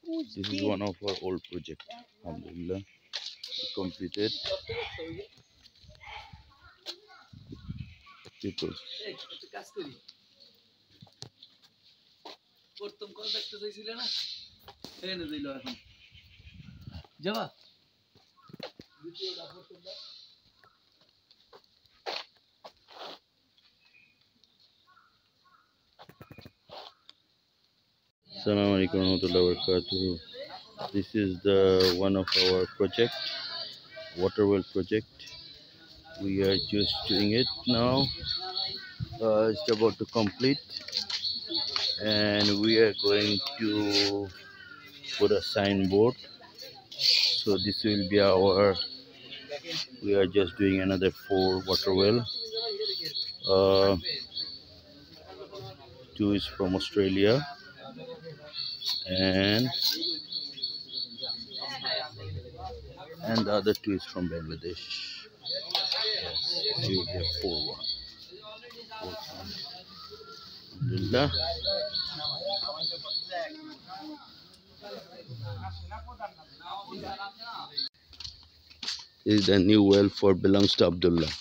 This is one of our old project. Alhamdulillah, completed. People. Assalamu alaikum warahmatullahi wabarakatuh. This is the one of our project, water well project. We are just doing it now. It's about to complete, and we are going to put a signboard. So this will be our. We are just doing another 4 water well. 2 is from Australia, and the other 2 is from Bangladesh. Yes, we have 4 1. Alhamdulillah. This is the new well for belongs to Abdullah.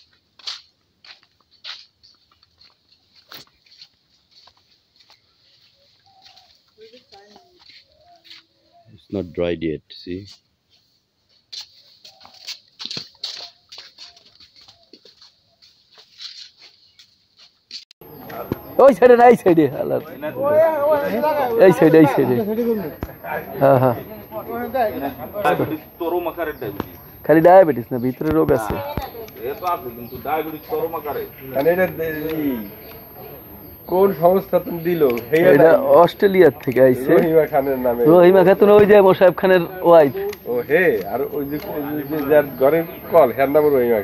It's not dried yet, see? ওই সাইডে না, এই সাইডে আল্লাহ, এই সাইডে, এই সাইডে। হ্যাঁ হ্যাঁ, খালি ডায়াবেটিস না, ভিতরে রোগ আছে। কোন সংস্থা তুমি দিল? এটা অস্ট্রেলিয়া থেকে আইছে, রহিমা খানের নামে। রহিমা খাতুন ওই যে মোশারফ খানের ওয়াইফ। ও হে, আর ওই যে যার ঘরের কল, হ্যার নাম রহিমা।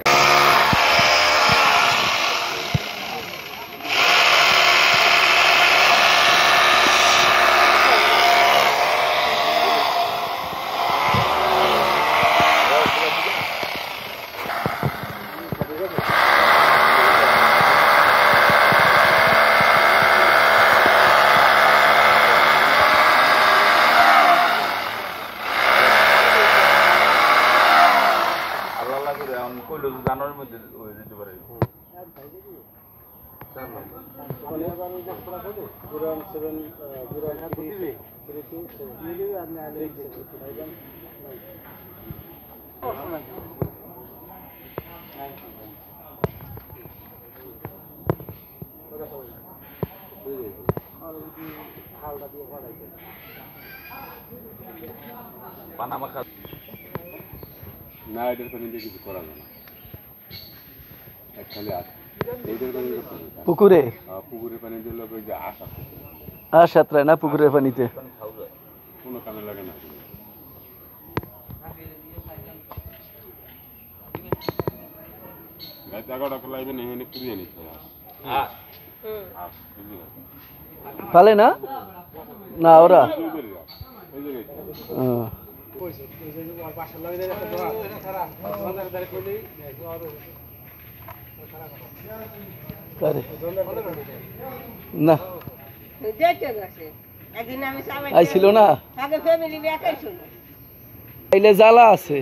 না, এটার পানি দিয়ে কিছু করা যায় না। একখানে আছে এইটার পানি, পুকুরে পুকুরের পানি দিলে ওই যে সাঁতরায় না পুকুরের পানিতে, কোনো কামে লাগে না। রাত 11টা লাইবে না, এনে পুরিয়ে নিতে হয়। পালে না না ওরা। না আইছিল না, আইলে জ্বালা আছে,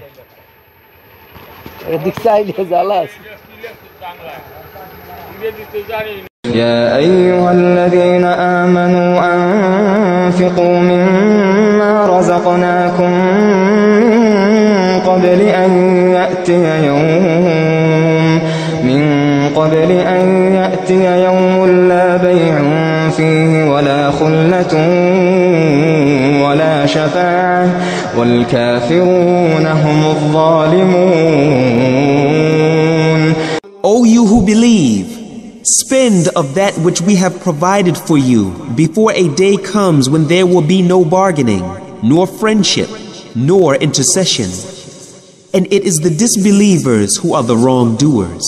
এদিক চাইলে জ্বালা আছে। يا أيها الذين آمنوا أنفقوا مما رزقناكم من قبل أن يأتي يوم لا بيع فيه ولا خلة ولا شفاعة والكافرون هم الظالمون. O you who believe, spend of that which we have provided for you before a day comes when there will be no bargaining, nor friendship, nor intercession. And it is the disbelievers who are the wrongdoers.